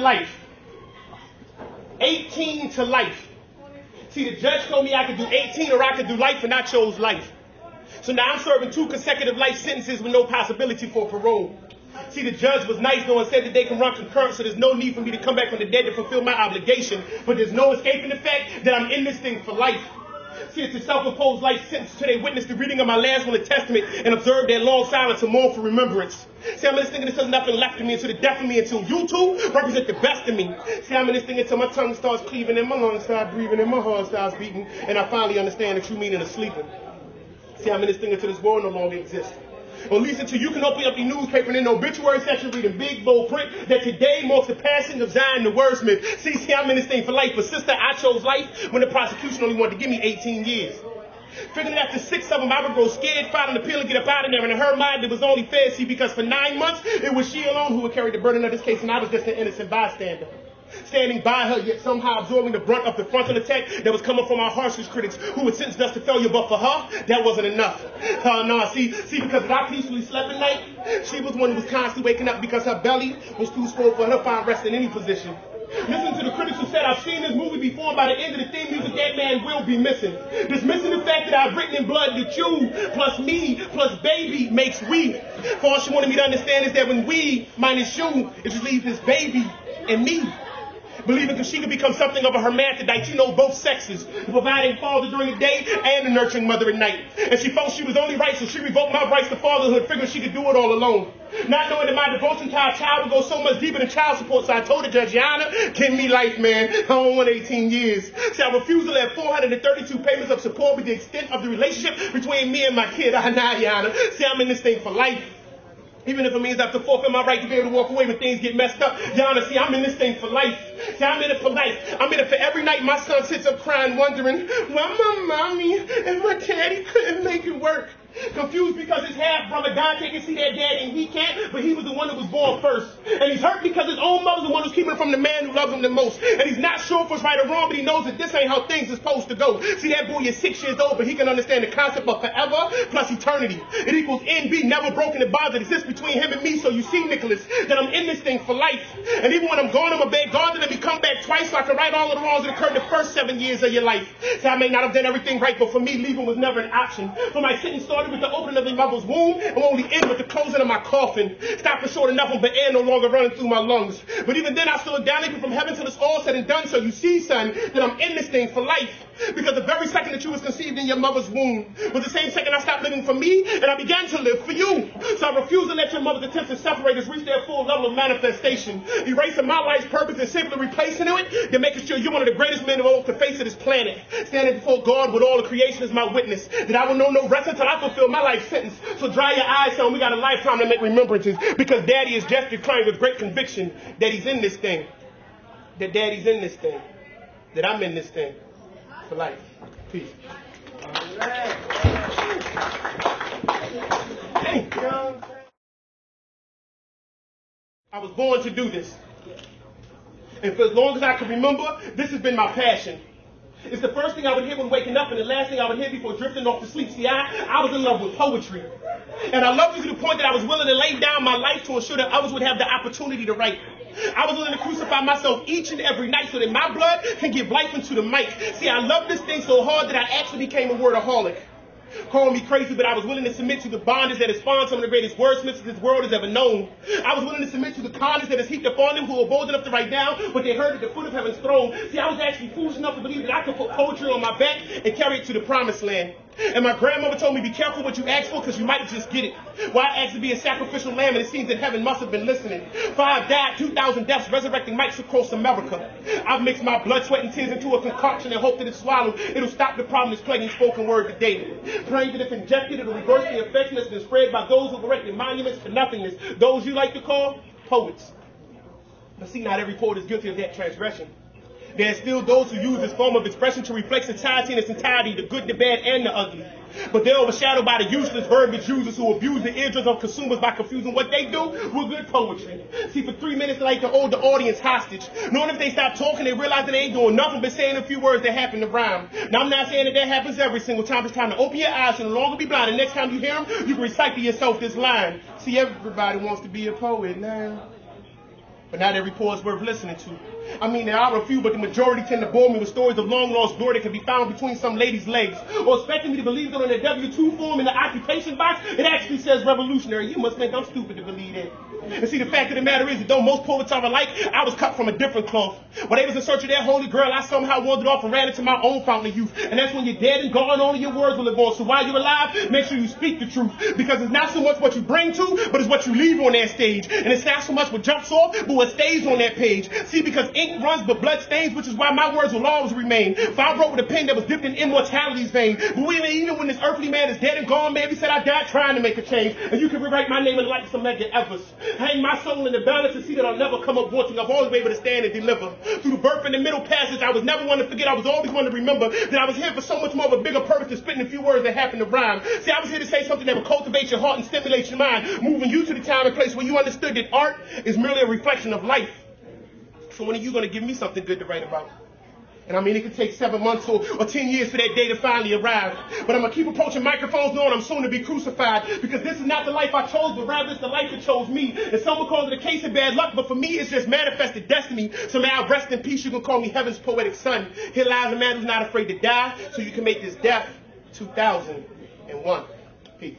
life. 18 to life. See, the judge told me I could do 18 or I could do life, and I chose life. So now I'm serving 2 consecutive life sentences with no possibility for parole. See, the judge was nice though and said that they can run concurrent, so there's no need for me to come back from the dead to fulfill my obligation. But there's no escaping the fact that I'm in this thing for life. See, it's a self-imposed life sentence until they witness the reading of my last will and testament and observe their long silence and mourn for remembrance. See, I'm in this thing until there's nothing left of me, until the death of me, until you two represent the best of me. See, I'm in this thing until my tongue starts cleaving and my lungs start breathing and my heart starts beating and I finally understand the true meaning of sleeping. See, I'm in this thing until this world no longer exists. Or at least until you can open up your newspaper and in the obituary section read in big bold print that today marks the passing of Tsion The Wordsmith. See, I'm in this thing for life. But sister, I chose life when the prosecution only wanted to give me 18 years. Figuring after 6 of them, I would grow scared, file an appeal and get up out of there. And in her mind, it was only fair, see, because for 9 months, it was she alone who would carry the burden of this case, and I was just an innocent bystander. Standing by her, yet somehow absorbing the brunt of the frontal attack that was coming from our harshest critics who would sentence us to failure. But for her, that wasn't enough. See, because I peacefully slept at night, she was one who was constantly waking up because her belly was too small for her to find rest in any position. Listen to the critics who said, I've seen this movie before, and by the end of the theme music, that man will be missing. Dismissing the fact that I've written in blood that you, plus me, plus baby, makes we. For all she wanted me to understand is that when we minus you, it just leaves this baby and me. Believing that she could become something of a hermaphrodite, you know, both sexes, the providing father during the day and the nurturing mother at night. And she felt she was only right, so she revoked my rights to fatherhood, figuring she could do it all alone. Not knowing that my devotion to our child would go so much deeper than child support, so I told the judge, Your Honor, give me life, man. I don't want 18 years. See, I refused to let 432 payments of support be the extent of the relationship between me and my kid. Nah, Your Honor. See, I'm in this thing for life. Even if it means I have to forfeit my right to be able to walk away when things get messed up. Your Honor, see, I'm in this thing for life. See, I'm in it for life. I'm in it for every night my son sits up crying, wondering why my mommy and my daddy couldn't make it work. Confused because his half-brother Dante can see their daddy and he can't, but he was the one that was born first. And he's hurt because his own mother's the one who's keeping him from the man who loves him the most. And he's not sure if it's right or wrong, but he knows that this ain't how things are supposed to go. See, that boy is 6 years old, but he can understand the concept of forever plus eternity. It equals NB, never broken the bonds that exist between him and me. So you see, Nicholas, that I'm in this thing for life. And even when I'm gone, I'm going to beg God to let me come back twice so I can right all of the wrongs that occurred the first 7 years of your life. See, I may not have done everything right, but for me, leaving was never an option. For my sentence started with the opening of the mother's womb and will only end with the closing of my coffin. Stopping short enough of the air no longer running through my lungs. But even then, I still look down from heaven till it's all said and done. So you see, son, that I'm in this thing for life. Because the very second that you was conceived in your mother's womb was the same second I stopped living for me and I began to live for you. So I refuse to let your mother's attempts to separate us reach their full level of manifestation. Erasing my life's purpose and simply replacing it, then making sure you're one of the greatest men of all to face of this planet. Standing before God with all the creation as my witness. That I will know no rest until I fulfill my life sentence. So dry your eyes, son. We got a lifetime to make remembrances. Because daddy is just declaring with great conviction that he's in this thing. That daddy's in this thing. That I'm in this thing. For life. Peace. I was born to do this. And for as long as I can remember, this has been my passion. It's the first thing I would hear when waking up and the last thing I would hear before drifting off to sleep. See, I was in love with poetry. And I loved it to the point that I was willing to lay down my life to ensure that others would have the opportunity to write. I was willing to crucify myself each and every night so that my blood can give life into the mic. See, I love this thing so hard that I actually became a wordaholic. Call me crazy, but I was willing to submit to the bondage that has spawned some of the greatest wordsmiths this world has ever known. I was willing to submit to the kindness that has heaped upon them who were bold enough to write down what they heard at the foot of heaven's throne. See, I was actually foolish enough to believe that I could put poetry on my back and carry it to the promised land. And my grandmother told me, be careful what you ask for because you might just get it. Well, I asked to be a sacrificial lamb, and it seems that heaven must have been listening. For I've died 2,000 deaths resurrecting mics across America. I've mixed my blood, sweat, and tears into a concoction and hope that it's swallowed. It'll stop the problem that's plaguing spoken word today. Praying that if injected, it'll reverse the infection that's been spread by those who've erected monuments to nothingness. Those you like to call poets. But see, not every poet is guilty of that transgression. There are still those who use this form of expression to reflect society in its entirety, the good, the bad, and the ugly. But they're overshadowed by the useless verbiage users who abuse the eardrums of consumers by confusing what they do with good poetry. See, for 3 minutes, they like to hold the audience hostage. Knowing if they stop talking, they realize that they ain't doing nothing but saying a few words that happen to rhyme. Now, I'm not saying that happens every single time. It's time to open your eyes and no longer be blind. And next time you hear them, you can recite to yourself this line. See, everybody wants to be a poet now. But not every poem is worth listening to. I mean, there are a few, but the majority tend to bore me with stories of long lost glory that can be found between some lady's legs. Or expecting me to believe that on their W-2 form in the occupation box, it actually says revolutionary. You must think I'm stupid to believe that. And see, the fact of the matter is that though most poets are alike, I was cut from a different cloth. While they was in search of their holy grail, I somehow wandered off and ran into my own fountain of youth. And that's when you're dead and gone, only your words will live on. So while you're alive, make sure you speak the truth. Because it's not so much what you bring to, but it's what you leave on that stage. And it's not so much what jumps off, but what stays on that page. See, because ink runs but blood stains, which is why my words will always remain. For I wrote with a pen that was dipped in immortality's vein. But even when this earthly man is dead and gone, baby said I died trying to make a change. And you can rewrite my name in the likeness of Medgar Evers. Hang my soul in the balance and see that I'll never come up wanting. I've always been able to stand and deliver. Through the birth and the middle passage, I was never one to forget. I was always one to remember that I was here for so much more of a bigger purpose than spitting a few words that happen to rhyme. See, I was here to say something that would cultivate your heart and stimulate your mind, moving you to the time and place where you understood that art is merely a reflection of life. So when are you going to give me something good to write about? And I mean, it could take 7 months or 10 years for that day to finally arrive. But I'm going to keep approaching microphones knowing I'm soon to be crucified. Because this is not the life I chose, but rather it's the life that chose me. And some will call it a case of bad luck, but for me, it's just manifested destiny. So may I rest in peace. You can call me heaven's poetic son. Here lies a man who's not afraid to die, so you can make this death 2001. Peace.